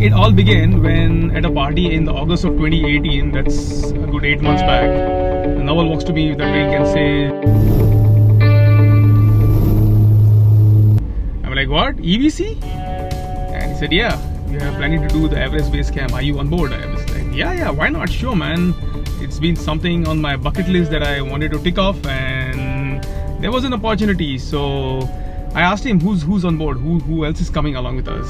It all began when at a party in the August of 2018, that's a good 8 months back, Naval walks to me with a drink and says, I'm like, what? EVC? And he said, yeah, we are planning to do the Everest base camp. Are you on board? I was like, yeah, why not? Sure, man. It's been something on my bucket list that I wanted to tick off, and there was an opportunity. So I asked him who's on board, who else is coming along with us.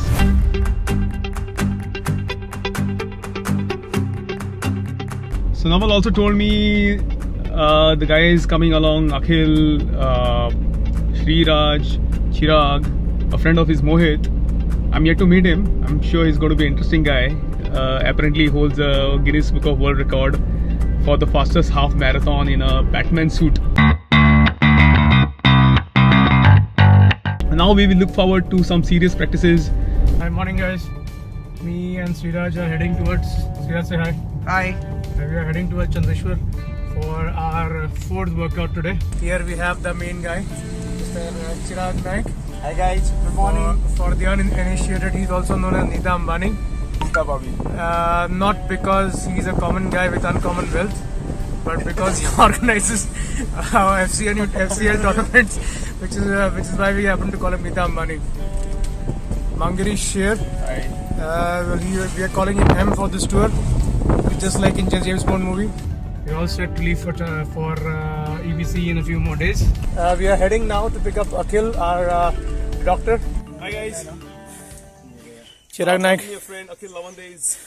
So Naval also told me the guys coming along, Akhil, Sriraj, Chirag, a friend of his, Mohit. I'm yet to meet him. I'm sure he's going to be an interesting guy. Apparently he holds a Guinness Book of World Record for the fastest half marathon in a Batman suit. Now we will look forward to some serious practices. Hi, morning guys. Me and Sriraj are heading towards, Sriraj say hi. Hi. We are heading towards Chandreshwar for our 4th workout today. Here we have the main guy, Mr. Chirag Naik. Hi guys, good morning. For the uninitiated, he's also known as Nita Ambani. Not because he's a common guy with uncommon wealth, but because he organizes FCL tournaments, which is why we happen to call him Nita Ambani. Mangirish here. We are calling him M for this tour, just like in James Bond movie. We're all set to leave for EBC in a few more days. We are heading now to pick up Akhil, our doctor. Hi guys. Chirag Naik. Your friend Akhil Lavande is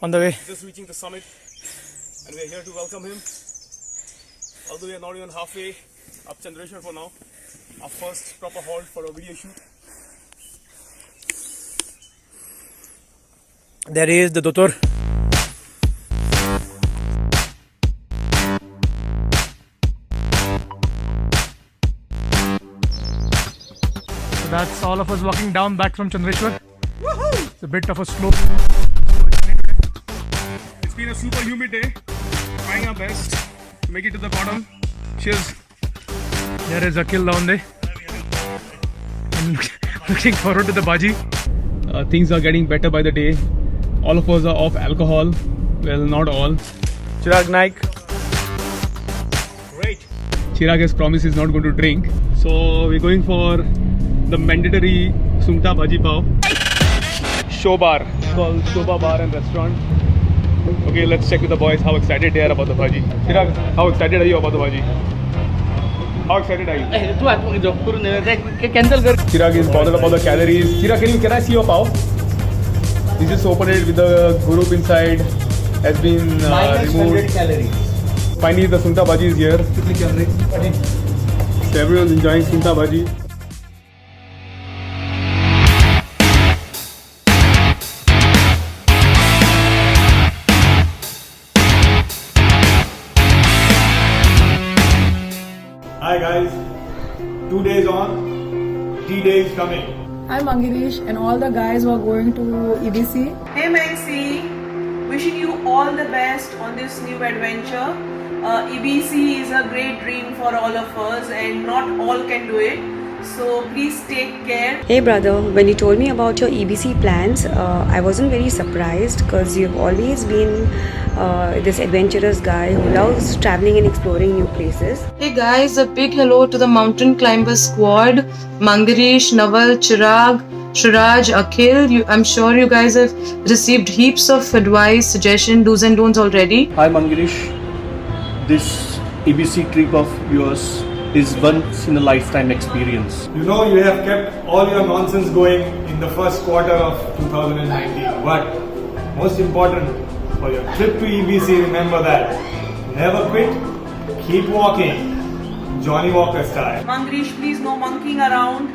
On the way. just reaching the summit, and we're here to welcome him. Although we are not even halfway up Chandreshwar for now. Our first proper halt for a video shoot. There is the Dotor. So that's all of us walking down back from Chandreshwar. Woohoo! It's a bit of a slope. It's been a super humid day. Trying our best to make it to the bottom. Cheers. There is Akhil Lavande. I'm looking forward to the Baji. Things are getting better by the day. All of us are off alcohol. Well, not all. Chirag Naik. Great. Chirag has promised he's not going to drink. So we're going for the mandatory Sungta Bhaji Pav. Show bar. It's called Shobha Bar and Restaurant. Okay, let's check with the boys how excited they are about the bhaji. Chirag, how excited are you about the bhaji? How excited are you? Chirag is bothered about the calories. Chirag, can I see your pav? You just opened it with the group inside. Has been removed. calories. Finally, the Sungta Bhaji is here. So everyone's enjoying Sungta Bhaji. Hi guys, 2 days on, 3 days coming. I'm Mangirish and all the guys who are going to EBC. Hey Maxi, wishing you all the best on this new adventure. EBC is a great dream for all of us and not all can do it. So please take care. Hey brother, when you told me about your EBC plans, I wasn't very surprised because you've always been this adventurous guy who loves traveling and exploring new places. Hey guys, a big hello to the mountain climber squad. Mangirish, Naval, Chirag, Sriraj, Akhil. I'm sure you guys have received heaps of advice, suggestions, do's and don'ts already. Hi Mangirish, this EBC trip of yours is once in a lifetime experience. You know you have kept all your nonsense going in the first quarter of 2019, but most important, for your trip to EBC, remember that. Never quit, keep walking. Johnny Walker style. Mangirish, please no monkeying around.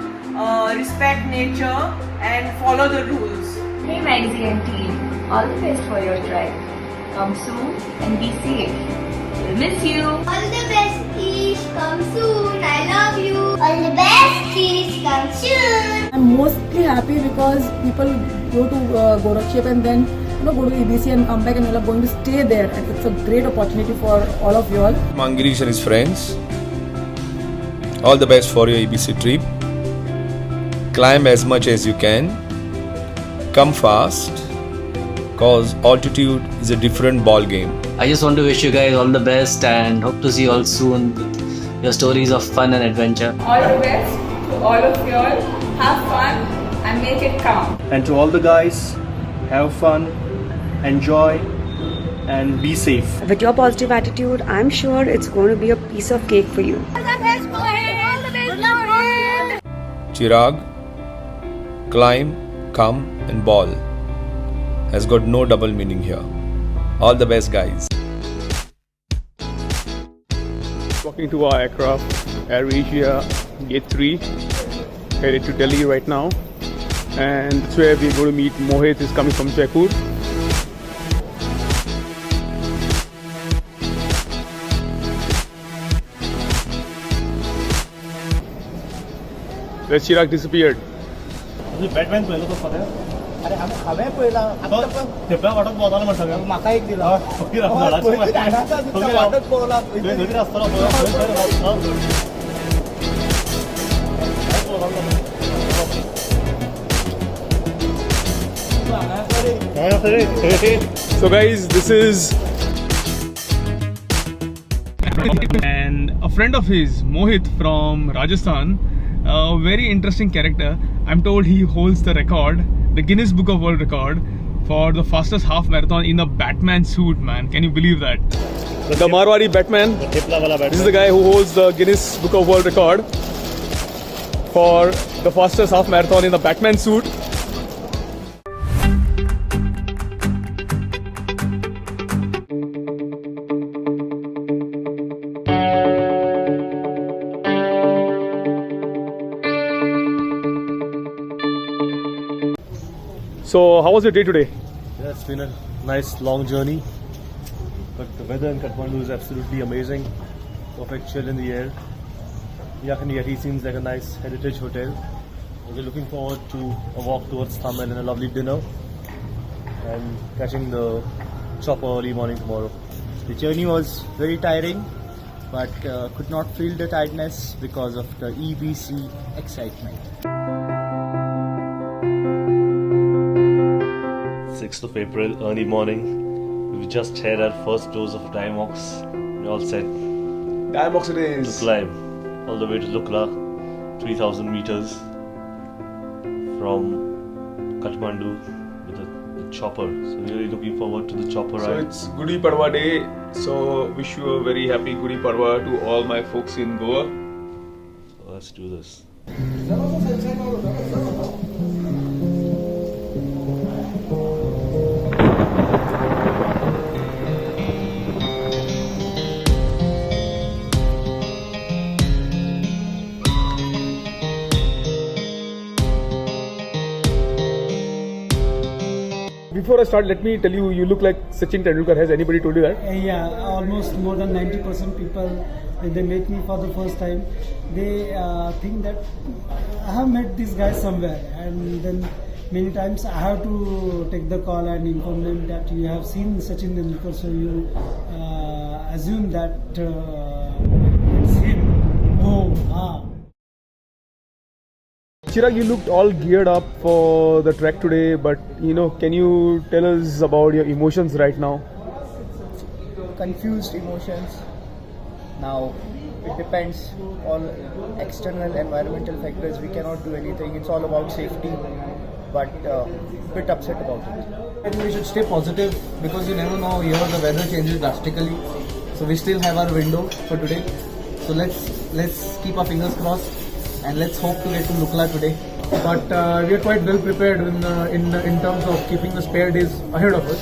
Respect nature and follow the rules. Hey Maggie and team, all the best for your trek. Come soon and be safe. We'll miss you. All the best, Ish. Come soon. I love you. All the best, Ish. Come soon. I'm mostly happy because people go to Goa Trek and then go to EBC and come back and are going to stay there, and it's a great opportunity for all of you all. Mangirish and his friends, all the best for your EBC trip. Climb as much as you can. come fast, cause altitude is a different ball game. I just want to wish you guys all the best and hope to see you all soon with your stories of fun and adventure. All the best to all of you all. Have fun and make it count. And to all the guys, have fun, enjoy, and be safe. With your positive attitude, I'm sure it's going to be a piece of cake for you. Chirag, climb, come, and ball has got no double meaning here. All the best, guys. Walking to our aircraft, Air Asia Gate 3, headed to Delhi right now. And that's where we're going to meet Mohit, is coming from Jaipur. Where Chirag disappeared. Batman पळयलो तो फाल्यां अरे हांवें पळयला थेपल्या वाटत पोवतालो म्हणटा म्हाका एक दिला वाटत पोवला So guys, this is and a friend of his, Mohit from Rajasthan. A very interesting character. I'm told he holds the record, the Guinness Book of World Record, for the fastest half marathon in a Batman suit, man. Can you believe that? The Marwari Batman. This is the guy who holds the Guinness Book of World Record for the fastest half marathon in the Batman suit. So, how was your day today? Yeah, it's been a nice long journey, but the weather in Kathmandu is absolutely amazing. Perfect chill in the air. Yakhani seems like a nice heritage hotel. We're looking forward to a walk towards Thamel and a lovely dinner, and catching the chopper early morning tomorrow. The journey was very tiring, but could not feel the tiredness because of the EBC excitement. 6th of April, early morning. We've just had our first dose of Diamox. We're all set Diamox it is. to climb all the way to Lukla, 3000 meters from Kathmandu with the chopper. So really looking forward to the chopper So ride. it's Gudi Padwa day. So wish you a very happy Gudi Padwa to all my folks in Goa. So let's do this. Before I start, let me tell you, you look like Sachin Tendulkar. Has anybody told you that? Yeah, almost more than 90% people, when they meet me for the first time, they think that I have met this guy somewhere, and then many times I have to take the call and inform them that you have seen Sachin Tendulkar, so you assume that it's him. Oh, Chirag, you looked all geared up for the trek today, but can you tell us about your emotions right now? Confused emotions. Now, it depends on external environmental factors. We cannot do anything. It's all about safety, but bit upset about it. I think we should stay positive because you never know. Here the weather changes drastically, so we still have our window for today. So let's keep our fingers crossed and let's hope to get to Lukla today. But we are quite well prepared in terms of keeping the spare days ahead of us.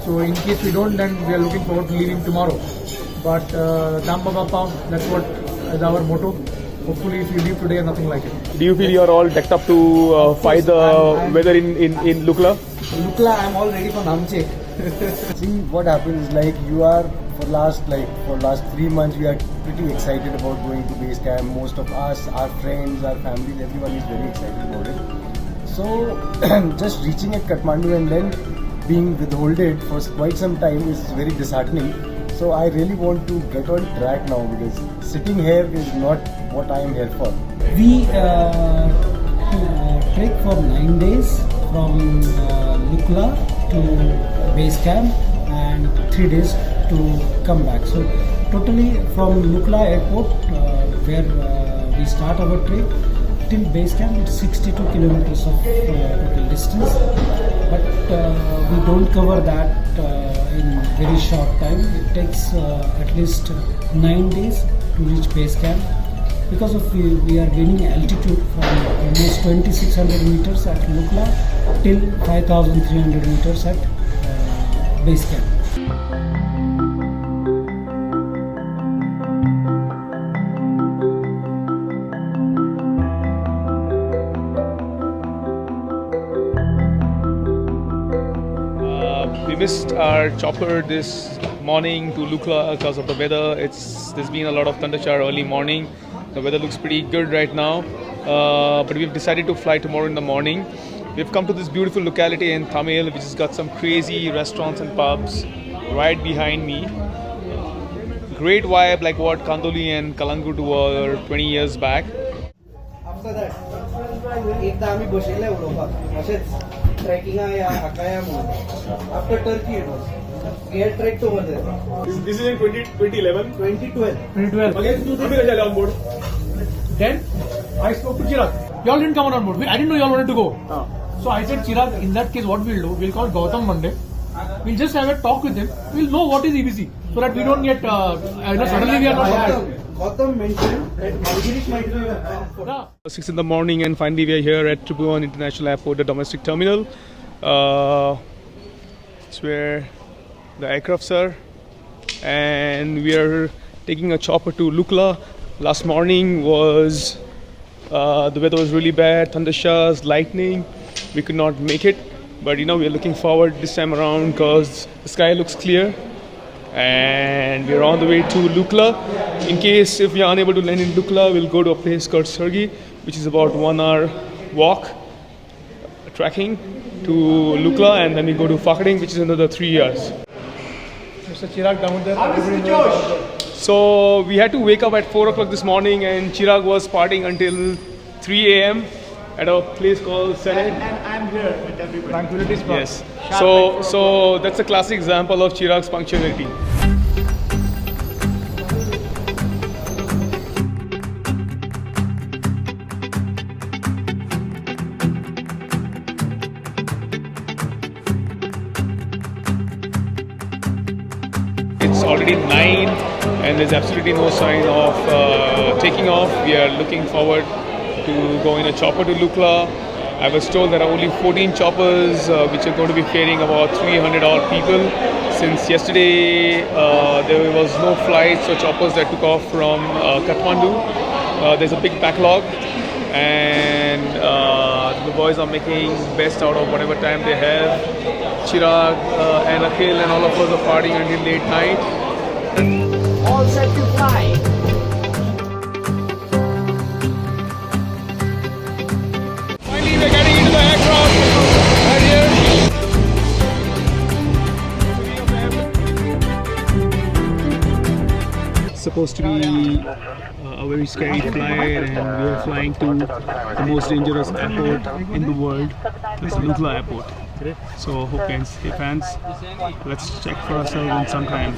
So in case we don't, then we are looking forward to leaving tomorrow. But Dam Baba Pav, that's what is our motto. Hopefully, if we leave today, nothing like it. Do you feel you are all decked up to fight the weather in Lukla? Lukla, I'm all ready for Namche. See what happens, like you are for last 3 months we are pretty excited about going to base camp. Most of us, our friends, our families, everyone is very excited about it. So just reaching at Kathmandu and then being withholded for quite some time is very disheartening. So I really want to get on track now because sitting here is not what I am here for. We trek for 9 days from Lukla to base camp and 3 days to come back. So totally from Lukla airport where we start our trek till base camp, it's 62 kilometers of total distance. But we don't cover that in very short time. It takes at least 9 days to reach base camp because of we are gaining altitude from almost 2600 meters at Lukla till 5300 meters at base camp. We missed our chopper this morning to Lukla because of the weather. There's been a lot of thundershower early morning. The weather looks pretty good right now, but we've decided to fly tomorrow in the morning. We've come to this beautiful locality in Tamil, which has got some crazy restaurants and pubs right behind me. Great vibe, like what Kandoli and Kalangut were 20 years back. After that, trekking after Turkey it was. We had trekked over there. This is in 2011? 2012. 2012. Again, on board. Then I spoke to Chirag. Y'all didn't come on board. I didn't know y'all wanted to go. So I said, Chirag, in that case, what we'll do, we'll call Gautam Monday. We'll just have a talk with him. We'll know what is EBC, so that we don't get suddenly we are not hired. Gautam mentioned that Malgirish might be 6 in the morning, and finally we are here at Tribhuvan International Airport, the domestic terminal. It's where the aircrafts are, and we are taking a chopper to Lukla. Last morning was the weather was really bad, thundershowers, lightning. We could not make it, but we are looking forward this time around because the sky looks clear. And we're on the way to Lukla. In case if we are unable to land in Lukla, we'll go to a place called Sergi, which is about 1 hour walk, trekking to Lukla, and then we go to Fakading, which is another 3 hours. Mr. Chirag down there. So we had to wake up at 4 o'clock this morning, and Chirag was partying until 3 a.m. at a place called Senate. And I'm here with everybody. Tranquility Spa. Yes. So that's a classic example of Chirag's punctuality. It's already 9 and there's absolutely no sign of taking off. We are looking forward to go in a chopper to Lukla. I was told there are only 14 choppers which are going to be carrying about 300 odd people. Since yesterday there was no flights or choppers that took off from Kathmandu. There's a big backlog, and the boys are making best out of whatever time they have. Chirag and Akhil and all of us are partying until late night. All set to fly. Finally, we're getting into the aircraft right here. It's supposed to be a very scary flight, and we are flying to the most dangerous airport in the world. It's Lukla Airport. So, hope and safe hands. Let's check for ourselves in some time.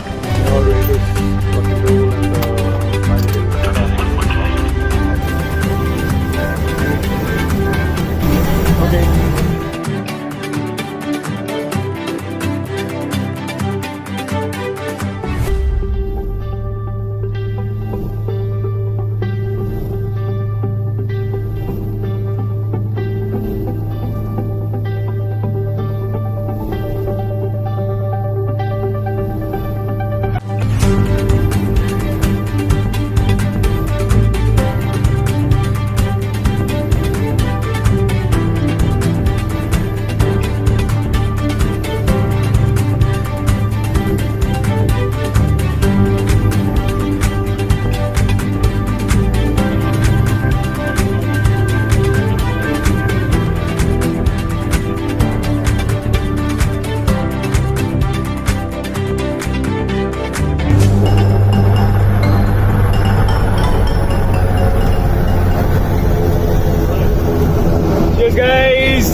guys.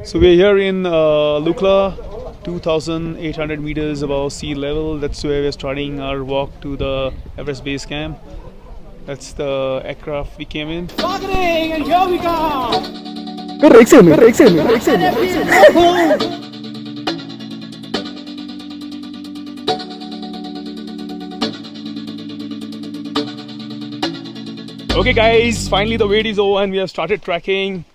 So we're here in Lukla, 2,800 meters above sea level. That's where we're starting our walk to the Everest base camp. That's the aircraft we came in. And here we go! Okay guys, finally the wait is over and we have started trekking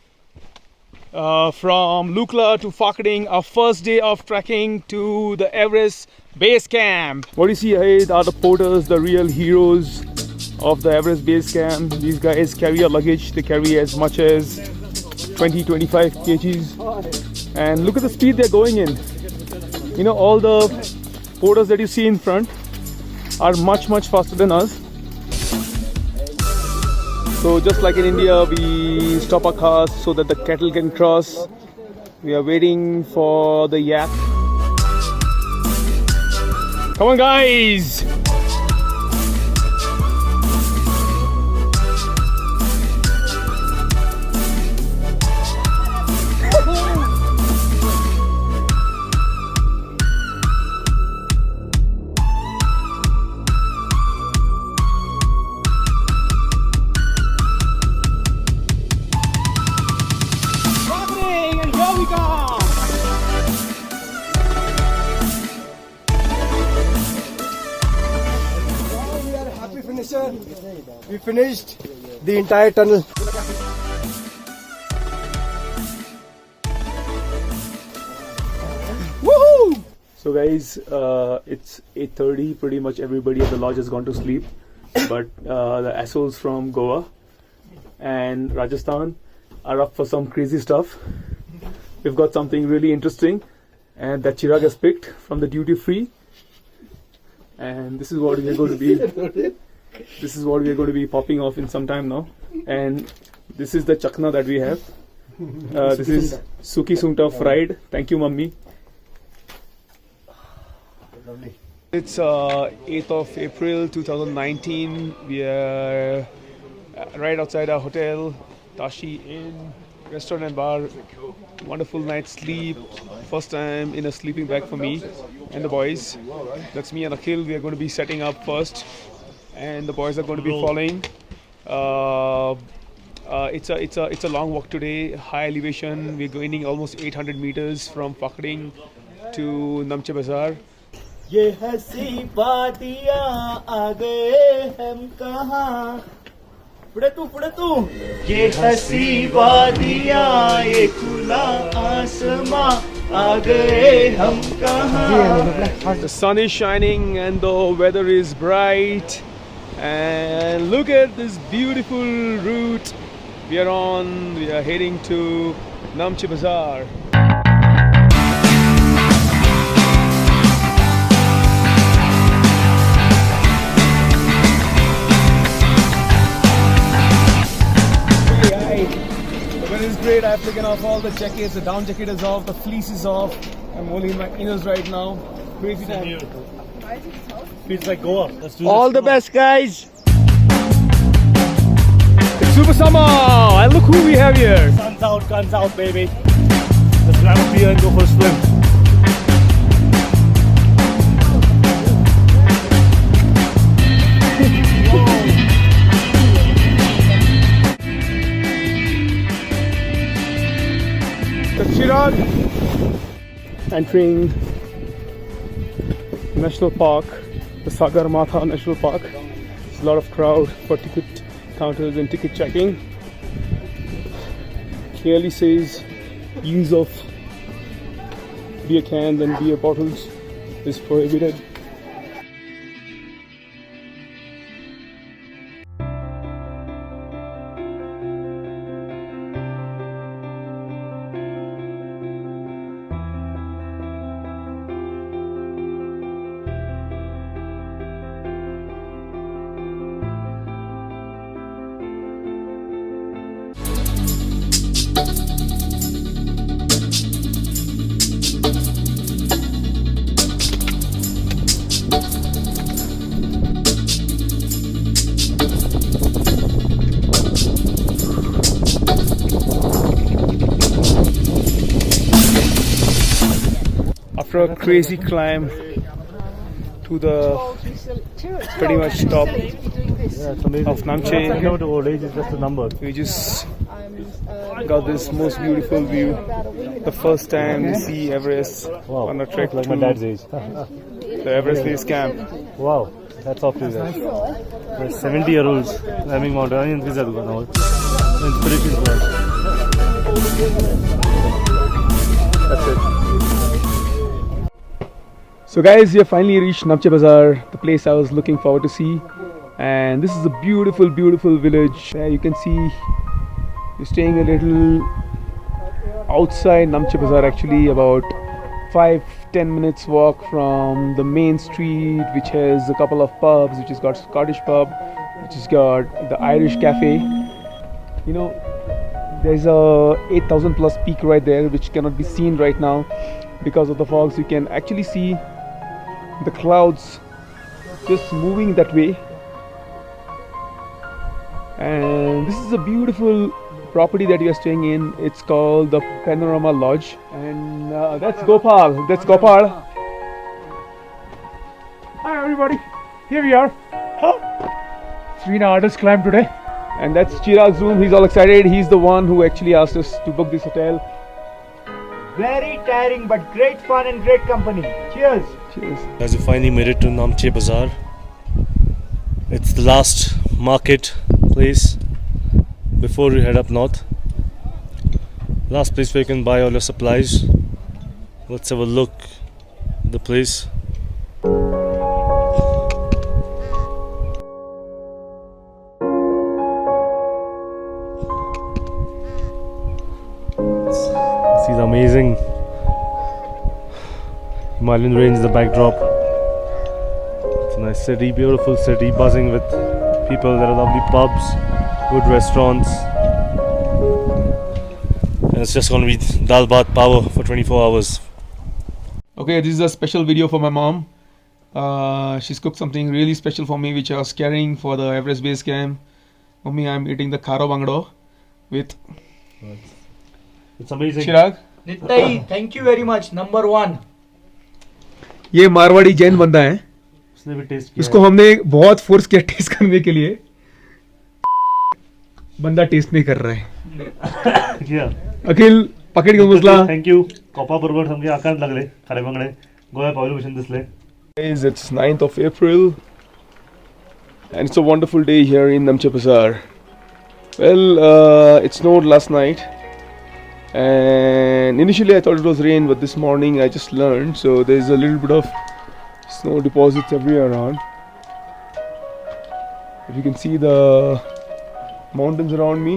from Lukla to Fakading, our first day of trekking to the Everest base camp. What you see ahead are the porters, the real heroes of the Everest base camp. These guys carry a luggage, they carry as much as 20-25 kgs, and look at the speed they're going in. You know, all the porters that you see in front are much faster than us. So just like in India, we stop our cars so that the cattle can cross. We are waiting for the yak. Come on guys! We finished the entire tunnel. Woohoo! So guys, it's 8:30. Pretty much everybody at the lodge has gone to sleep, but the assholes from Goa and Rajasthan are up for some crazy stuff. We've got something really interesting, and that Chirag has picked from the duty free. And this is what we're going to be. This is what we're going to be popping off in some time now. And this is the chakna that we have. This is Suki Sunta fried. Thank you, mummy. Lovely. It's 8th of April 2019. We are right outside our hotel, Tashi Inn, restaurant and bar. Wonderful night's sleep. First time in a sleeping bag for me and the boys. That's me and Akhil. We are going to be setting up first, and the boys are going to be following. It's a long walk today. High elevation. We're going almost 800 meters from Fakading to Namche Bazaar. ये हंसी वादियाँ आ गए हम कहाँ पुढे तू ये हंसी वादियाँ ये खुला आसमां आ गए हम कहाँ. The sun is shining and the weather is bright, and look at this beautiful route we are on. We are heading to Namche Bazaar. It's great. I've taken off all the jackets. The down jacket is off. The fleece is off. I'm only in my inners right now. Crazy time. Feels like Goa. Let's do All this. the best, guys. It's Super Summer. And look who we have here. Sun's out, guns out, baby. Let's grab a beer and go for a swim. The Chirag entering National Park, the Sagar Matha National Park. There's a lot of crowd for ticket counters and ticket checking. Clearly says use of beer cans and beer bottles is prohibited. after a crazy climb to the pretty much top of Namche. I know the old age is just a number. We just got this most beautiful view. The first time we see Everest on a trek like to my dad's age. the Everest base camp. Wow, that's off to you guys. There's 70-year-olds climbing mountain in Vizag now. Inspiration for us. That's it. So guys, we have finally reached Namche Bazaar, the place I was looking forward to see. And this is a beautiful, beautiful village. There you can see we're staying a little outside Namche Bazaar, actually about 5-10 minutes walk from the main street, which has a couple of pubs, which has got Scottish pub, which has got the Irish cafe. You know, there's a 8,000 plus peak right there, which cannot be seen right now because of the fog. So you can actually see the clouds just moving that way. And this is a beautiful property that we are staying in. It's called the Panorama Lodge, and that's Gopal. That's Gopal. Hi everybody, here we are. It's been an artist climb today, and that's Chirag's room. He's all excited. He's the one who actually asked us to book this hotel. Very tiring but great fun and great company. Cheers. Cheers. As we finally made it to Namche Bazaar, it's the last market place before you head up north. Last place where you can buy all your supplies. Let's have a look at the place. See the amazing Himalayan range in the backdrop. It's a nice city, beautiful city, buzzing with people. There are lovely pubs, good restaurants, and it's just going to be dal bhat power for 24 hours. Okay, this is a special video for my mom. She's cooked something really special for me, which I was carrying for the Everest base camp. Mommy, I'm eating the kharo bangdo with It's amazing. Chirag. Nittai, thank you very much. Number 1. ये मारवाड़ी जैन बंदा है. उसने भी test किया इसको हमने बहुत force किया टेस्ट करने के लिए. बंदा टेस्ट नहीं कर रहा है. अखिल पकड़ के मुसला. Thank you. Kopa burger हमके आकार लगले खारे बंगडे गोवा पावलो मिशन दिसले. Guys, it's 9th of April and it's a wonderful day here in Namche Bazaar. Well, it snowed last night, and initially I thought it was rain, but this morning I just learned, so there's a little bit of snow deposits everywhere around. If you can see the mountains around me.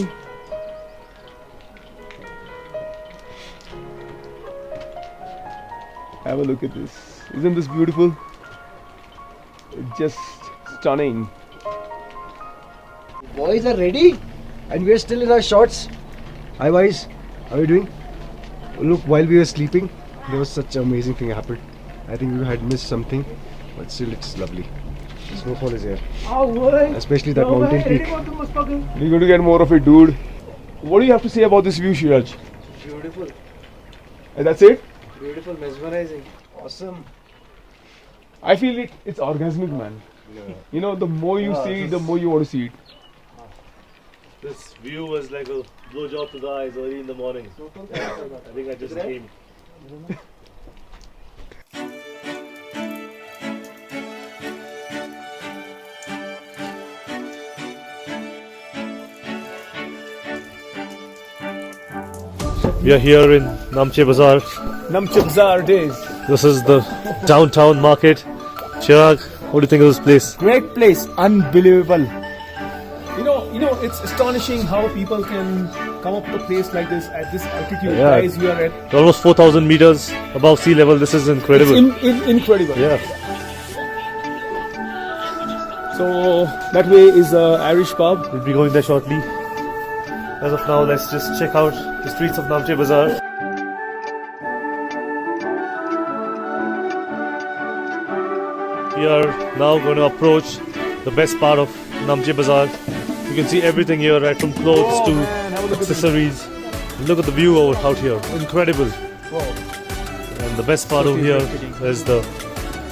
Have a look at this. Isn't this beautiful? It's just stunning. Boys are ready and we are still in our shorts. Hi boys, how are you doing? Look, while we were sleeping, there was such an amazing thing happened. I think we had missed something, but still it's lovely. The snowfall is here. Especially that mountain peak. We're going to get more of it, dude. What do you have to say about this view, Shiraj? Beautiful. And that's it? Beautiful, mesmerizing. Awesome. I feel it's orgasmic, man. Yeah. You know, the more you see it, the more you want to see it. This view was like a blowjob to the eyes early in the morning. I think I just came. We are here in Namche Bazaar. Namche Bazaar days. This is the downtown market. Chirag, what do you think of this place? Great place, unbelievable. You know, it's astonishing how people can come up with a place like this at this altitude. Yeah. Guys, we are at Almost 4,000 meters above sea level. This is incredible. It's incredible. Yeah. So that way is Irish pub. We'll be going there shortly. As of now, let's just check out the streets of Namche Bazaar. We are now going to approach the best part of Namche Bazaar. You can see everything here, right from clothes to accessories. Look at the view out here, incredible. And the best part over here is the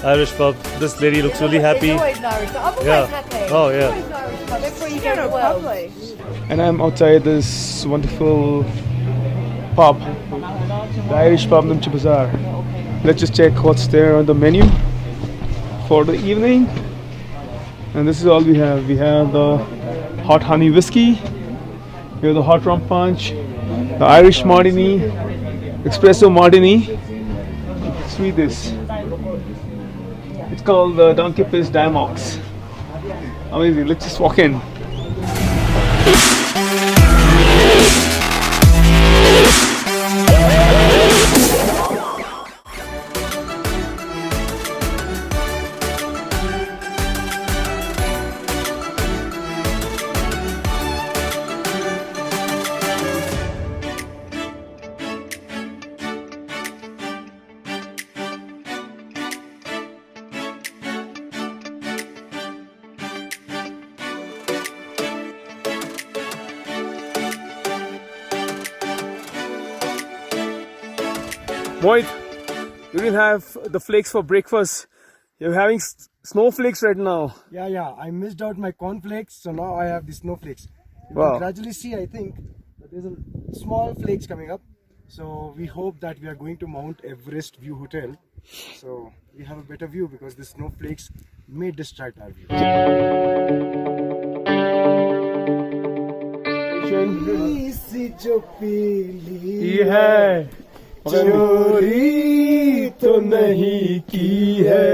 Irish pub. This lady looks really happy. Yeah. Oh yeah. And I'm outside this wonderful pub, the Irish pub Namche Bazaar. Let's just check what's there on the menu for the evening. And this is all we have. We have the hot honey whiskey, we have the hot rum punch, the Irish martini, espresso martini. Sweet this. It's called the Donkey Piss Diamox. Amazing. Let's just walk in. Mohit, you didn't have the flakes for breakfast. You're having snowflakes right now. Yeah. I missed out my cornflakes, so now I have the snowflakes. You Wow. can gradually see, I think, that there's a small flakes coming up. So we hope that we are going to Mount Everest View Hotel. So we have a better view because the snowflakes may distract our view. चोरी तो नहीं की है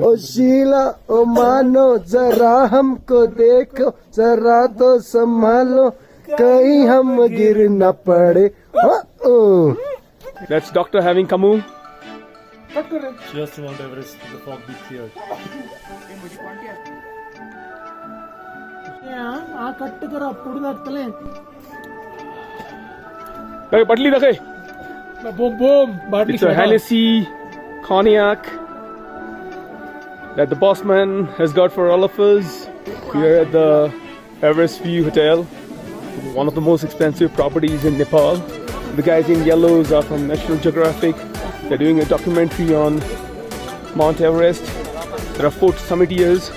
ओ शीला ओ मानो जरा हमको देखो जरा तो संभालो कहीं हम गिर न पड़े That's doctor having kamu. Cheers to Mount Everest. The fog be cleared. Patli dekhe. Boom. It's a Hennessy cognac that the bossman has got for all of us. We are at the Everest View Hotel, one of the most expensive properties in Nepal. The guys in yellows are from National Geographic. They're doing a documentary on Mount Everest. There are 4 summiteers.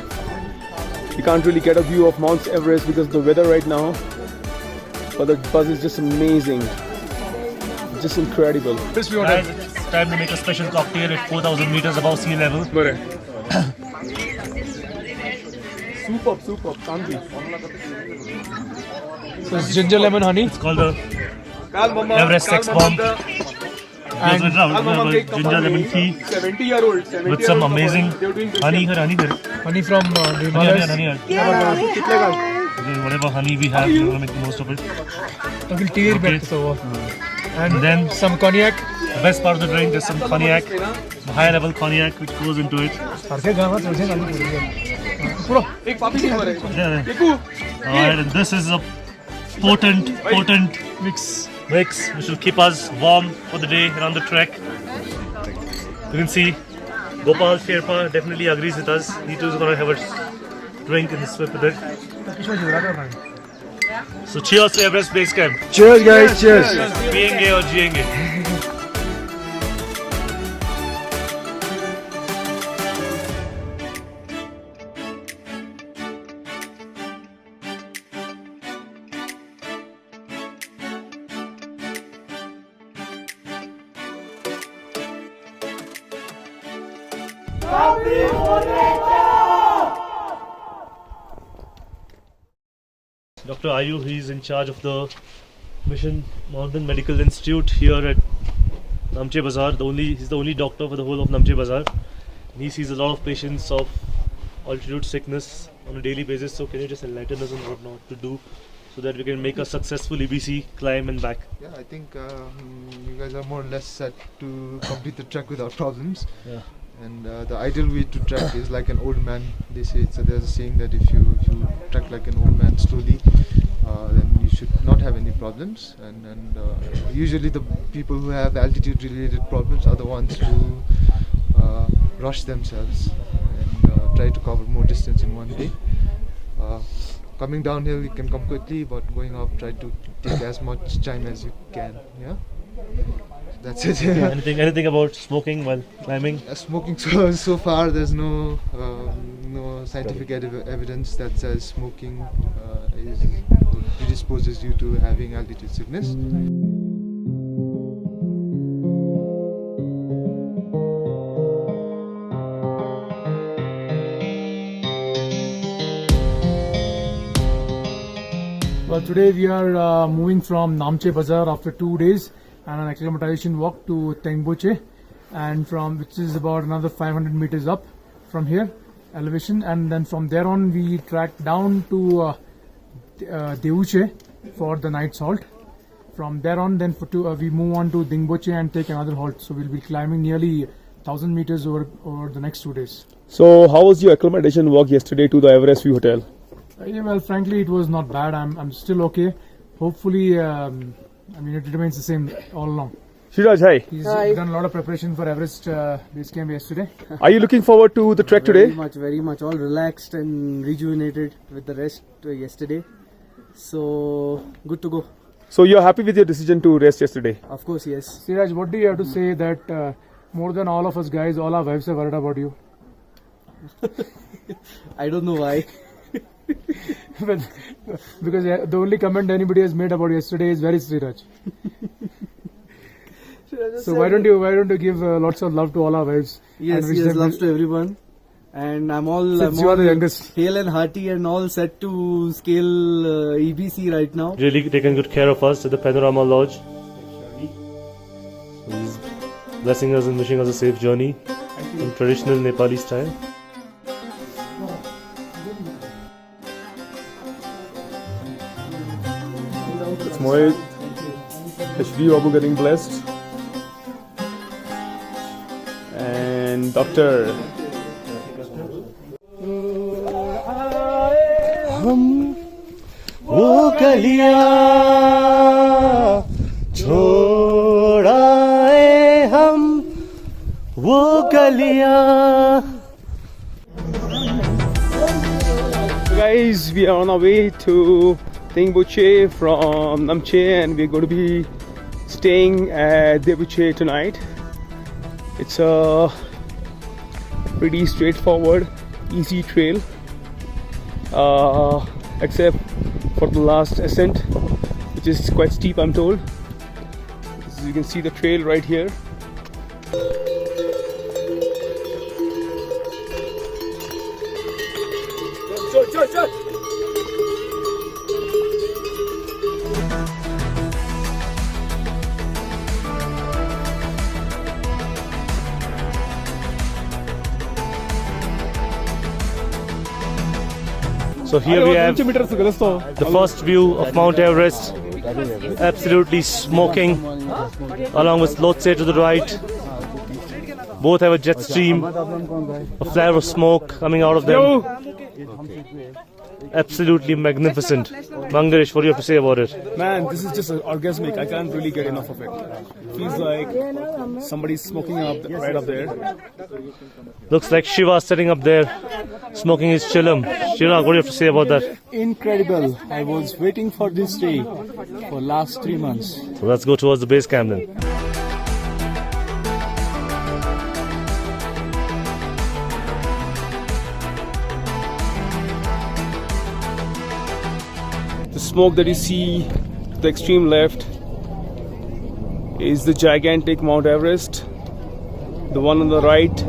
You can't really get a view of Mount Everest because of the weather right now. But the buzz is just amazing. Just incredible. Guys, it's time to make a special cocktail at 4,000 meters above sea level. Superb. Can't be. So it's ginger lemon honey. It's called the Everest Sex Bomb. And ginger lemon tea 70-year-old. with some amazing honey from the Himalayas. Okay, whatever honey we have, we're gonna make the most of it. And then some cognac. The best part of the drink is some cognac, some high level cognac which goes into it. Alright, and this is a potent mix which will keep us warm for the day and on the trek. You can see Gopal Sherpa definitely agrees with us. He too is gonna have a drink and swip with it. So cheers to Everest Base Camp. Cheers guys, cheers. Piyenge or jiyenge. Dr. Ayu, he's in charge of the Mission Mountain Medical Institute here at Namche Bazaar. He's the only doctor for the whole of Namche Bazaar. And he sees a lot of patients of altitude sickness on a daily basis. So can you just enlighten us on what not to do so that we can make a successful EBC climb and back? Yeah, I think you guys are more or less set to complete the trek without problems. Yeah. And the ideal way to trek is like an old man. They say there's a saying that if you trek like an old man slowly, then you should not have any problems. And usually the people who have altitude-related problems are the ones who rush themselves and try to cover more distance in one day. Coming downhill, you can come quickly, but going up, try to take as much time as you can. Yeah. That's it. Anything about smoking while climbing? Smoking so far there's no scientific evidence that says smoking predisposes you to having altitude sickness. Well, today we are moving from Namche Bazaar after 2 days and an acclimatization walk to Tengboche, and which is about another 500 meters up from here elevation, and then from there on we track down to Deuche for the night's halt. From there on then we move on to Dingboche and take another halt. So we'll be climbing nearly 1000 meters over the next 2 days. So how was your acclimatization walk yesterday to the Everest View Hotel? Yeah, well, frankly, it was not bad. I'm still okay. Hopefully, it remains the same all along. Shiraj, hi. He's done a lot of preparation for Everest base camp yesterday. Are you looking forward to the trek today? Very much. All relaxed and rejuvenated with the rest yesterday. So, good to go. So you're happy with your decision to rest yesterday? Of course, yes. Siraj, what do you have to say that more than all of us guys, all our wives are worried about you? I don't know why. But, because the only comment anybody has made about yesterday is very Siraj. So why don't you give lots of love to all our wives? Yes, love to everyone. And I'm all the youngest. hale and hearty and all set to scale EBC right now. Really taking good care of us at the Panorama Lodge. He's blessing us and wishing us a safe journey in traditional Nepali style. It's Mohit, HD Babu getting blessed, and Doctor. वो गलियां छोड़ाए हम वो गलियां. Guys, we are on our way to Tengboche from Namche, and we're going to be staying at Debuche tonight. It's a pretty straightforward, easy trail, except for the last ascent, which is quite steep, I'm told. As you can see the trail right here. So here we have the first view of Mount Everest, absolutely smoking, along with Lhotse to the right. Both have a jet stream, a flare of smoke coming out of them. Absolutely magnificent. Mangaresh, what do you have to say about it? Man, this is just orgasmic. I can't really get enough of it. Feels like somebody's smoking right up there. Looks like Shiva sitting up there, smoking his chillum. Shiva, what do you have to say about that? Incredible. I was waiting for this day for last 3 months. So let's go towards the base camp then. The smoke that you see to the extreme left is the gigantic Mount Everest. The one on the right,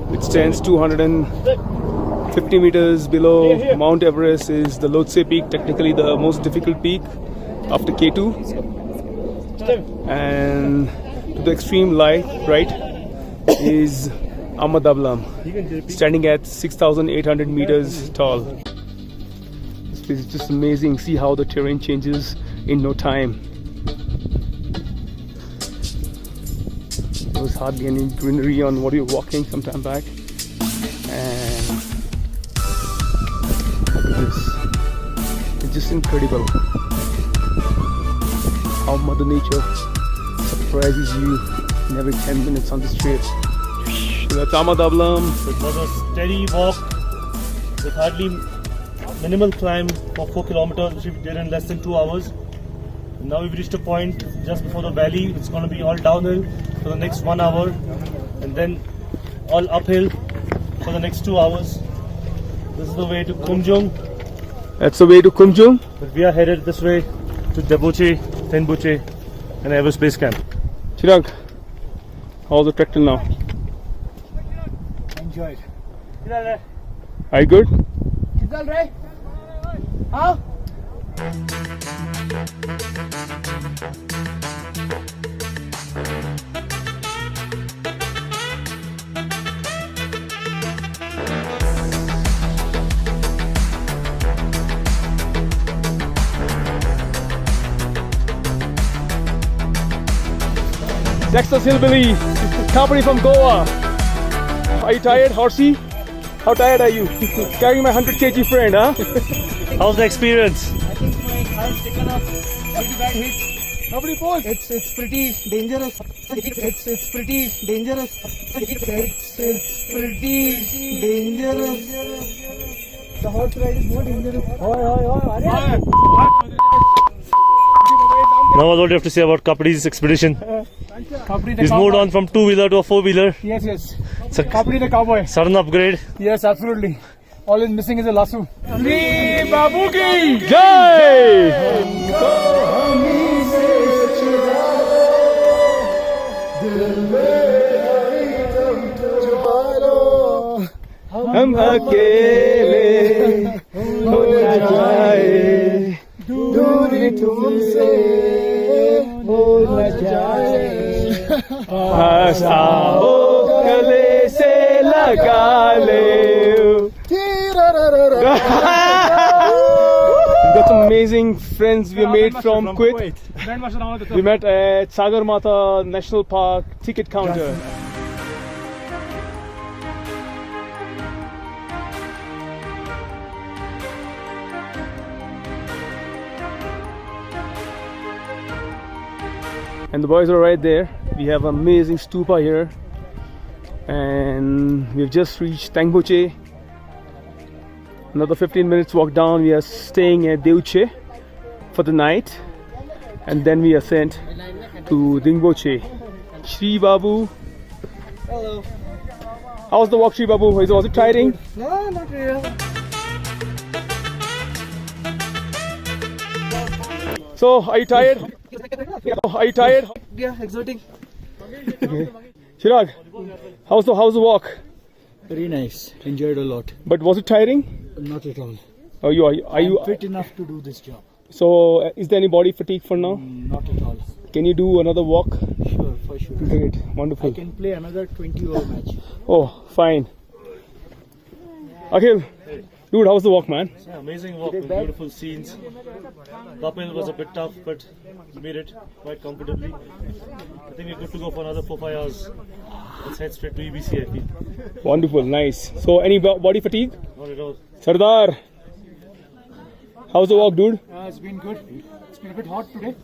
which stands 250 meters below Mount Everest, is the Lhotse peak, technically the most difficult peak after K2. And to the extreme right is Amadablam, standing at 6,800 meters tall. This place is just amazing. See how the terrain changes in no time. There was hardly any greenery on what you're walking some time back, and look at this. It's just incredible how Mother Nature surprises you in every 10 minutes on this trail. That's Amadablam. It was a steady walk with hardly minimal climb for 4 kilometers, which we did in less than 2 hours. Now we've reached a point just before the valley. It's going to be all downhill for the next 1 hour and then all uphill for the next 2 hours. This is the way to Kumjung. That's the way to Kumjung. But we are headed this way to Deboche, Tenboche and Everest Base Camp. Chirag, how's the trek till now? Enjoyed. Are you good? Huh? Texas Hillbilly, company from Goa. Are you tired, horsey? How tired are you? Carrying my 100 kg friend, huh? How's the experience? I think my car's taken a pretty bad hit. Nobody paused. It's pretty dangerous. It's pretty dangerous. It's pretty dangerous. The horse ride is more dangerous. Now what do you have to say about Kapri's expedition? He's moved on from 2-wheeler to a 4-wheeler. Yes, yes. It's a Kapri the cowboy. sudden upgrade. Yes, absolutely. All is missing is a lasso. Shri Babu ki Jai! हम अकेले हो न जाए दूरी तुमसे हो न जाए पास आओ गले से लगा ले Got some amazing friends we made from Kuwait. We met at Sagar Mata National Park ticket counter. And the boys are right there. We have an amazing stupa here. And we've just reached Tengboche. Another 15 minutes walk down. We are staying at Deuche for the night. And then we ascend to Dingboche. Shri Babu. Hello. How's the walk, Shri Babu? Was it tiring? No, not really. So, are you tired? Are you tired? Yeah, exciting. Chirag, how's the walk? Very nice. Enjoyed a lot. But was it tiring? Not at all. Are you I'm fit enough to do this job. So, is there any body fatigue for now? Not at all. Can you do another walk? Sure, for sure. Great, wonderful. I can play another 20-over match. Oh, fine. Akhil, dude, how's the walk, man? Yeah, amazing walk with beautiful scenes. The uphill was a bit tough, but we made it quite comfortably. I think we're good to go for another 4-5 hours. Let's head straight to EBC, I feel. Wonderful, nice. So, any body fatigue? Not at all. Sardar, how's the walk, dude? It's been good. It's been a bit hot today,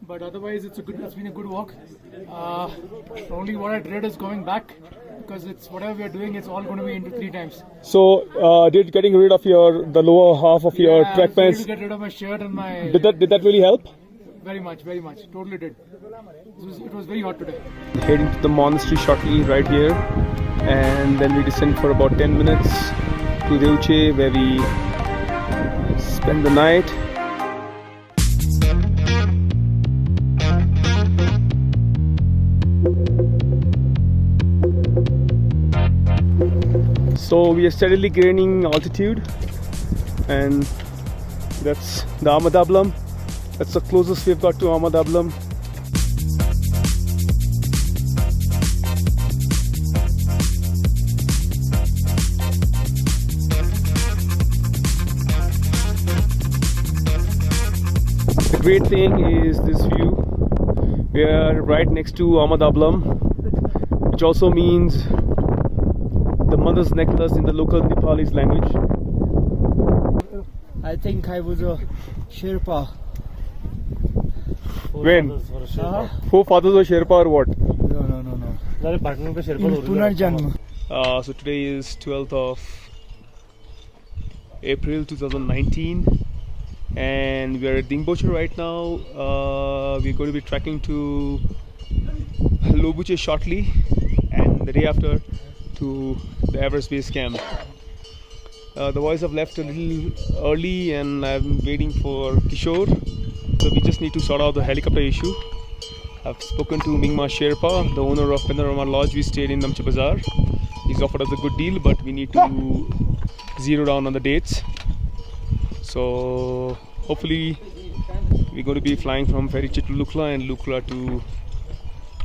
but otherwise it's been a good walk. Only what I dread is going back, because it's whatever we are doing, it's all going to be into 3 times. So, did getting rid of the lower half of your track I was pants? ready to get rid of my shirt and my. Did that really help? Very much, totally did. It was very hot today. Heading to the monastery shortly, right here, and then we descend for about 10 minutes to Deuche, where we spend the night. So we are steadily gaining altitude, and that's the Ahmedablam. That's the closest we've got to Ahmedablam. The great thing is this view. We are right next to Ahmedablam, which also means the mother's necklace in the local Nepalese language. I think I was a Sherpa. When? Forefathers or Sherpa or what? No. Punarjanma. So today is 12th of April 2019, and we are at Dingboche right now. We're going to be trekking to Lobuche shortly, and the day after to the Everest base camp. The boys have left a little early, and I'm waiting for Kishore. So we just need to sort out the helicopter issue. I've spoken to Mingma Sherpa, the owner of Panorama Lodge. We stayed in Namche Bazaar. He's offered us a good deal, but we need to zero down on the dates. So hopefully we're going to be flying from Feriche to Lukla and Lukla to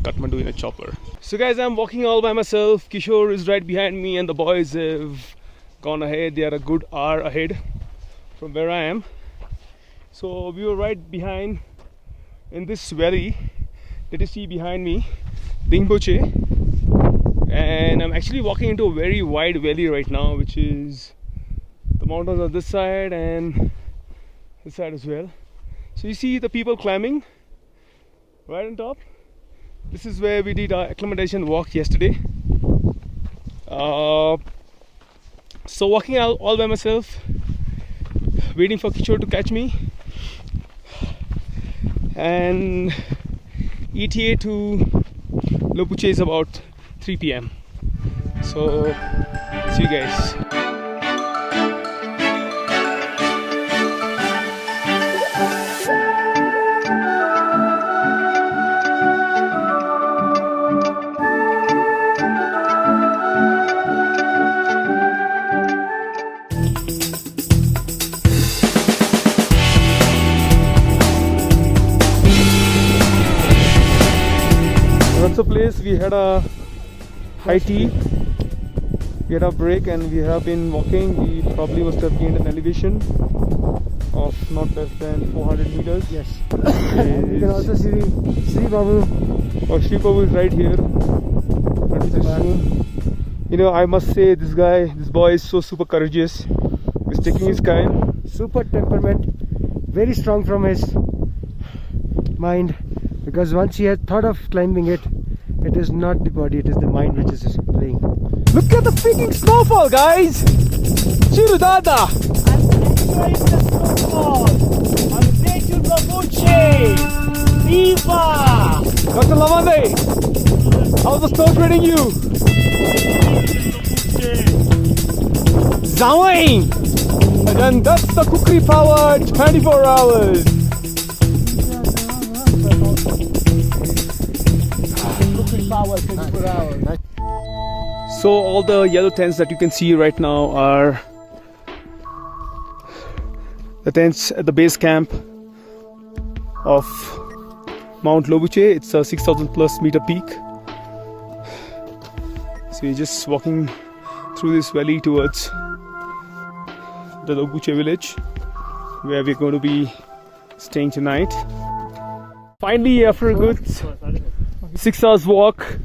Kathmandu in a chopper. So guys, I'm walking all by myself. Kishore is right behind me, and the boys have gone ahead. They are a good hour ahead from where I am. So we were right behind in this valley that you see behind me, Dingboche, and I'm actually walking into a very wide valley right now, which is the mountains on this side and this side as well. So you see the people climbing right on top. This is where we did our acclimatization walk yesterday. So walking out all by myself, waiting for Kishore to catch me, and ETA to Lobuche is about 3 p.m. So see you guys. That's the place. We had a high tea, we had a break, and we have been walking. We probably must have gained an elevation of not less than 400 meters. Yes. You can also see Sri Babu. Oh, Sri Babu is right here. You know, I must say, this boy is so super courageous. He's taking his time. Super temperament, very strong from his mind, because once he has thought of climbing it, it is not the body, it is the mind which is playing. Look at the freaking snowfall, guys! Chiru Dada! I'm enjoying the snowfall on the way to Lobuche. Viva! Dr. Lavande, how's the snow treating you? Zawing! And that's the kukri power 24 hours. Power 24 hours. So all the yellow tents that you can see right now are the tents at the base camp of Mount Lobuche. It's a 6,000 plus meter peak. So we're just walking through this valley towards the Lobuche village, where we're going to be staying tonight. Finally, after a good 6 hours walk,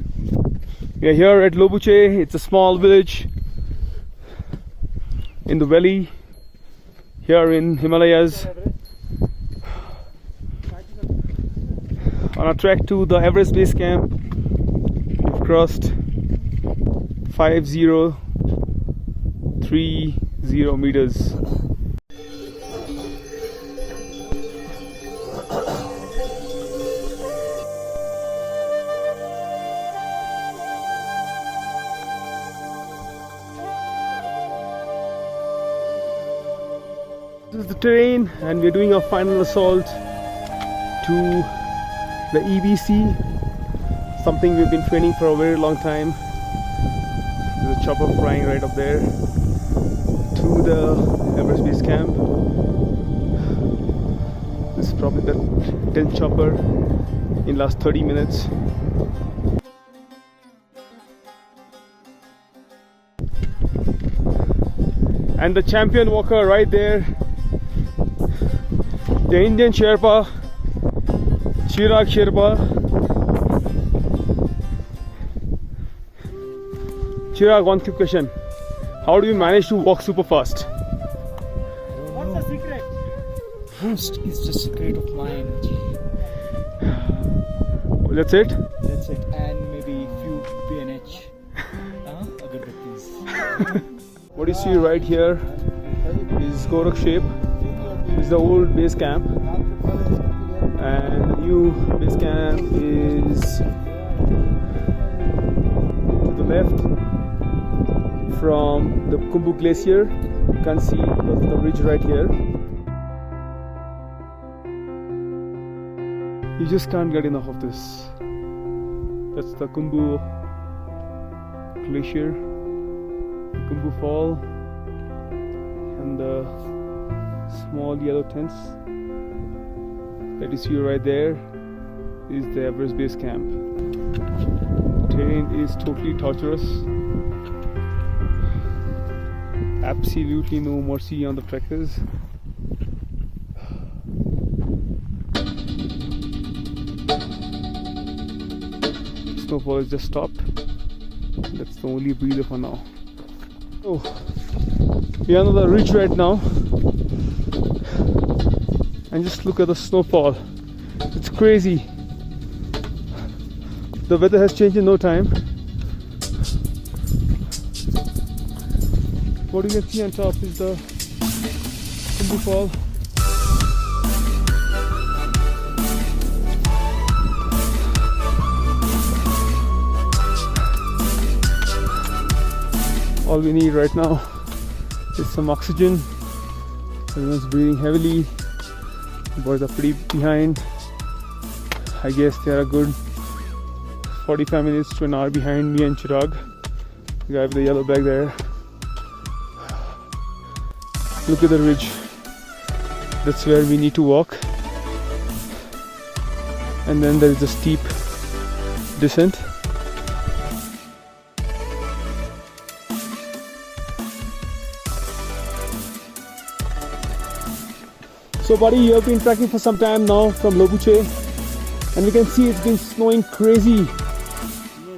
we are here at Lobuche. It's a small village in the valley here in Himalayas, on a trek to the Everest base camp. We've crossed 5030 meters. This is the terrain, and we're doing our final assault to the EBC, something we've been training for a very long time. There's a chopper flying right up there to the Everest base camp. This is probably the 10th chopper in last 30 minutes. And the champion walker right there, the Indian Sherpa, Chirag Sherpa. Chirag, one quick question. How do you manage to walk super fast? What's the secret? It's just secret of my energy. That's it? That's it. And maybe few PNH. Agarbettis. What you see right here is Gorak shape. This is the old base camp, and the new base camp is to the left from the Khumbu Glacier. You can see the ridge right here. You just can't get enough of this. That's the Khumbu Glacier, Khumbu Fall, and the small yellow tents that you see right there is the Everest base camp. Terrain is totally torturous. Absolutely no mercy on the trekkers. Snowfall is just stopped. That's the only breather for now. Oh, we are on the ridge right now, and just look at the snowfall. It's crazy. The weather has changed in no time. What you can see on top is the Khumbu Fall. All we need right now is some oxygen. Everyone's breathing heavily. The boys are pretty behind. I guess they are a good 45 minutes to an hour behind me and Chirag, the guy with the yellow bag there. Look at the ridge. That's where we need to walk. And then there is a steep descent. So buddy, you have been trekking for some time now from Lobuche, and we can see it's been snowing crazy.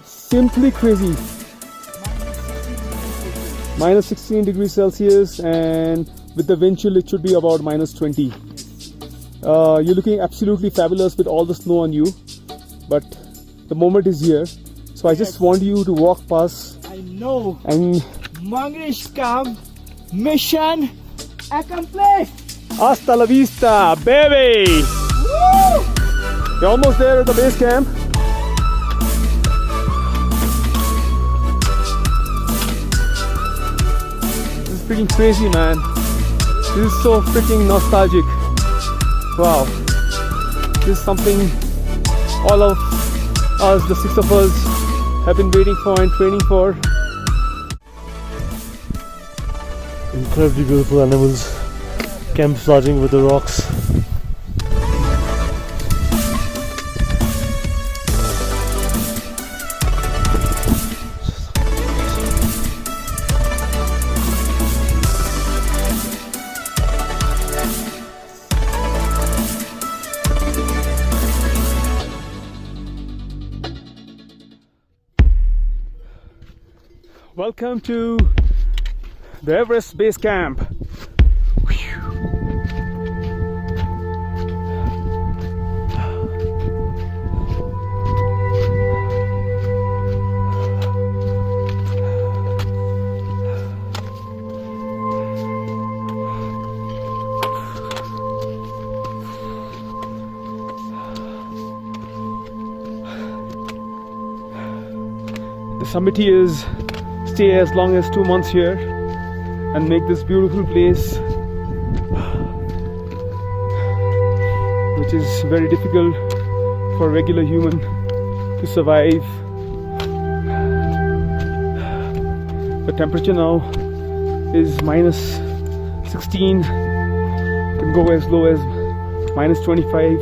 Simply crazy. Minus 16 degrees Celsius, and with the wind chill it should be about minus 20. You're looking absolutely fabulous with all the snow on you, but the moment is here, so I just want you to walk past. I know. And Mangrish camp mission accomplished. Hasta la vista, baby! Woo! We're almost there at the base camp. This is freaking crazy, man. This is so freaking nostalgic. Wow. This is something all of us, the 6 of us, have been waiting for and training for. Incredibly beautiful animals camouflaging with the rocks. Welcome to the Everest Base Camp. The summit is stay as long as 2 months here and make this beautiful place, which is very difficult for a regular human to survive. The temperature now is minus 16, can go as low as minus 25.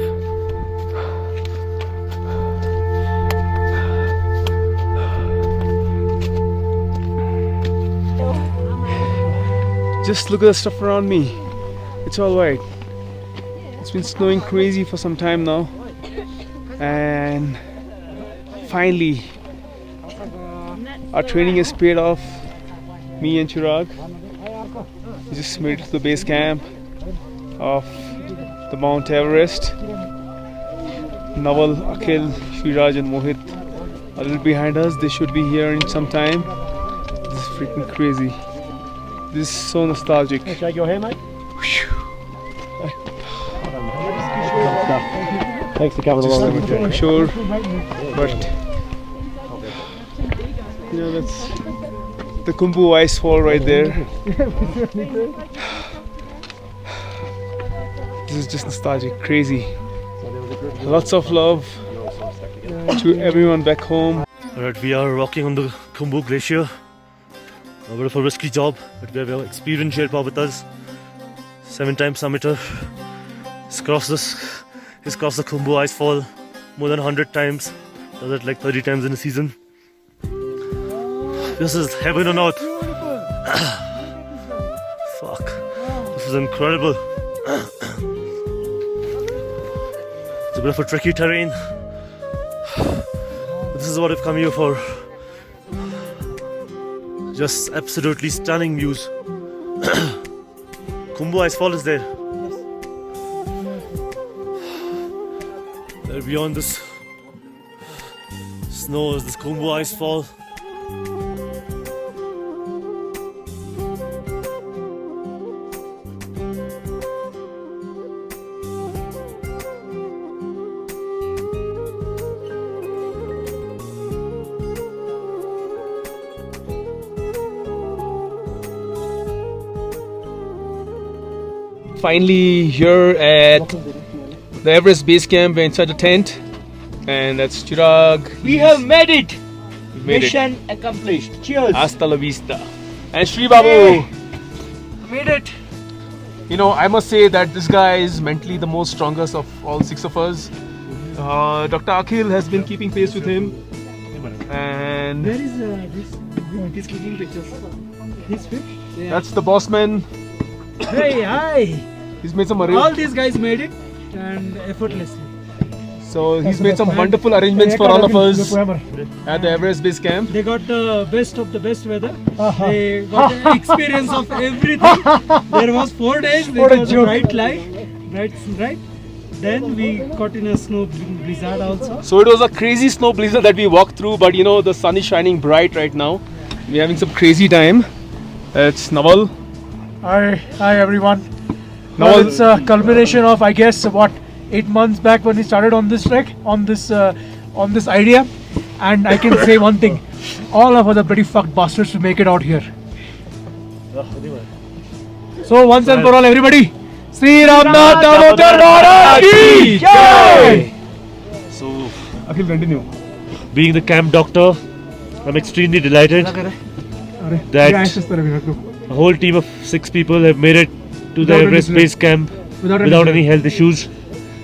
Just look at the stuff around me. It's all white. It's been snowing crazy for some time now, and finally our training has paid off. Me and Chirag, we just made it to the base camp of the Mount Everest. Naval, Akhil, Shiraj and Mohit a little behind us. They should be here in some time. This is freaking crazy. This is so nostalgic. Shake your hand, mate. Whew. Thanks for coming along. Sure, but you know that's the Khumbu ice fall right there. This is just nostalgic, crazy. Lots of love to everyone back home. Alright, we are walking on the Khumbu Glacier. A bit of a risky job, but we have an experienced Sherpa with us. 7-time summiter. He's crossed the Khumbu ice fall more than 100 times. Does it like 30 times in a season. This is heaven on earth. Fuck. This is incredible. It's a bit of a tricky terrain. This is what I've come here for. Just absolutely stunning views. Khumbu ice fall is there. There beyond this snow is this Khumbu ice fall. Finally here at the Everest base camp. We're inside the tent, and that's Chirag. We have made it. We made Mission accomplished. Cheers. Hasta la vista. And Shri Babu. Made it. You know, I must say that this guy is mentally the most strongest of all 6 of us. Dr. Akhil has been keeping pace with him, and Where is this? He's clicking pictures. He's fit. Yeah. that's the boss man. Hey, hi. He's made some All these guys made it and effortlessly. So he's made some wonderful arrangements for all of us at the Everest base camp. They got the best of the best weather. They got the experience of everything. There was 4 days. There was a bright light. Right. Then we got in a snow blizzard also. So it was a crazy snow blizzard that we walked through, but you know, the sun is shining bright right now. We're having some crazy time. It's Naval. Hi everyone. Now It's a culmination of, I guess, 8 months back when we started on this trek, on this idea, and I can say one thing: all of us are pretty fucked bastards to make it out here. So once and for all, everybody, Sri Ramnath Damodar Maharaj ki Jai! So, Akhil, continue. being the camp doctor, I'm extremely delighted that a whole team of 6 people have made it to the Everest base camp without any health issues.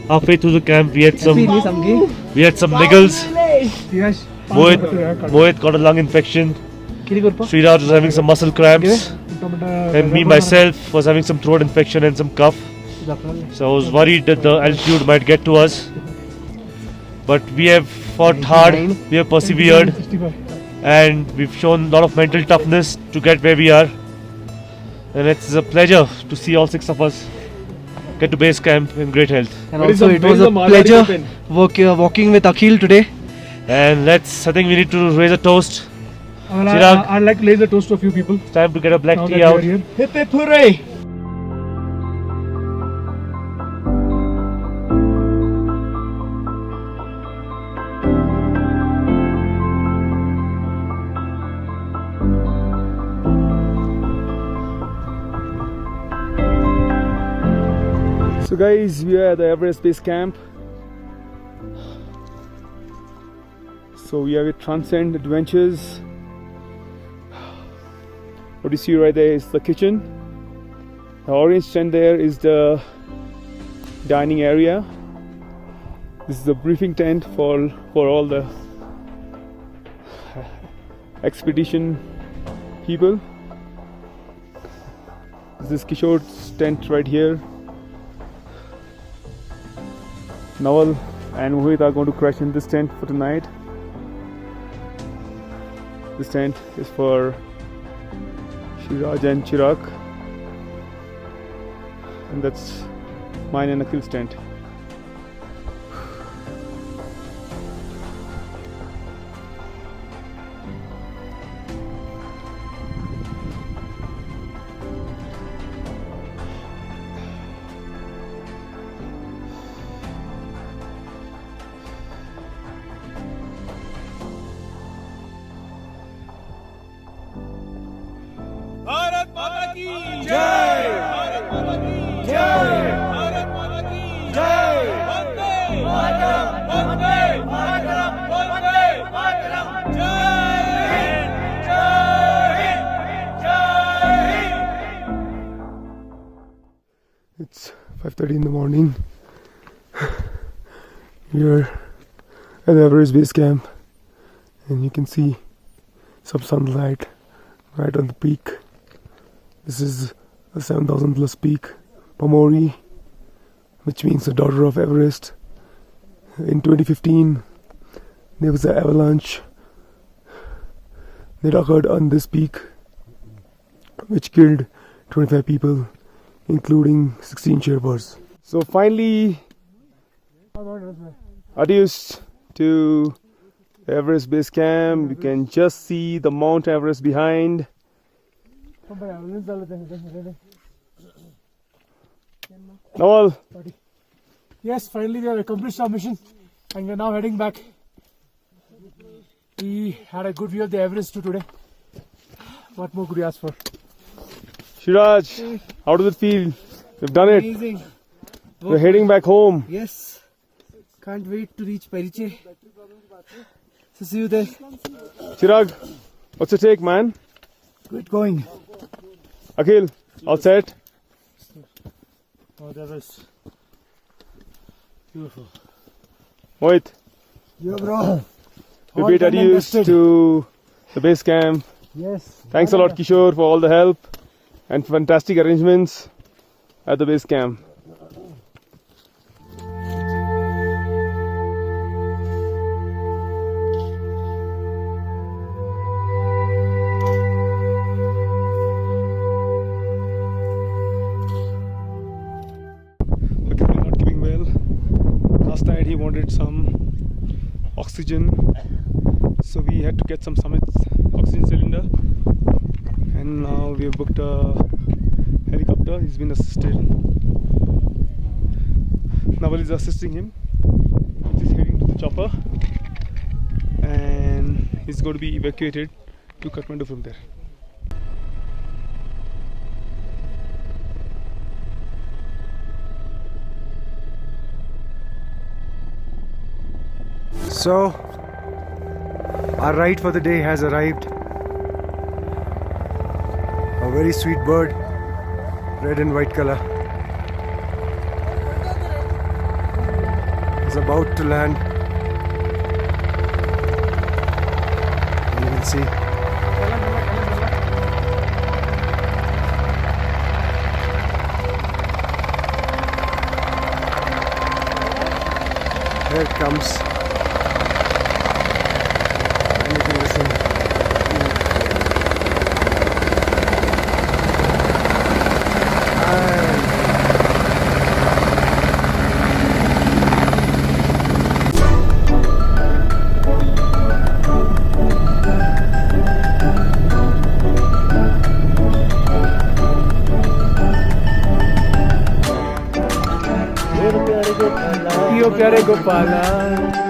Halfway through the camp, we had some niggles. Mohit got a lung infection. Sriraj was having some muscle cramps, and me myself was having some throat infection and some cough. So I was worried that the altitude might get to us. But we have fought hard, we have persevered, and we've shown a lot of mental toughness to get where we are. And it's a pleasure to see all 6 of us get to base camp in great health. And also it was a pleasure walking with Akhil today. And I think we need to raise a toast. I'd like to raise a toast to a few people. It's time to get a black tea out. Hip hip hooray! So guys, we are at the Everest base camp. So we are with Transcend Adventures. What you see right there is the kitchen. The orange tent there is the dining area. This is the briefing tent for all the expedition people. This is Kishore's tent right here. Naval and Mohit are going to crash in this tent for tonight. This tent is for Shiraj and Chirag, and that's mine and Akhil's tent. It's 5:30 in the morning. We're at the Everest base camp, and you can see some sunlight right on the peak. This is a 7,000 plus peak, Pamori, which means the daughter of Everest. In 2015, there was an avalanche that occurred on this peak, which killed 25 people, including 16 Sherpas. So finally, adios to the Everest base camp. You can just see the Mount Everest behind. Nawal. Yes, finally we have accomplished our mission and we are now heading back. We had a good view of the Everest today. What more could you ask for? Shiraj, how does it feel? We've done it. Amazing. We're heading back home. Yes. Can't wait to reach Periche. So see you there. Chirag, what's your take, man? Good going. Akhil, all set? Oh, that was beautiful. Mohit, Yeah, bro. we bid adios to the base camp. Yes. Thanks a lot, Kishore, for all the help and fantastic arrangements at the base camp. Akhil not keeping well. Last night he wanted some oxygen, so we had to get some Summit's oxygen cylinder, and now we have booked a helicopter. He's been assisted. Naval is assisting him. He's heading to the chopper, and he's going to be evacuated to Kathmandu from there. So, our ride for the day has arrived. A very sweet bird, red and white color, is about to land. You will see. Here it comes. And you can listen. Iyo pyare Gopala.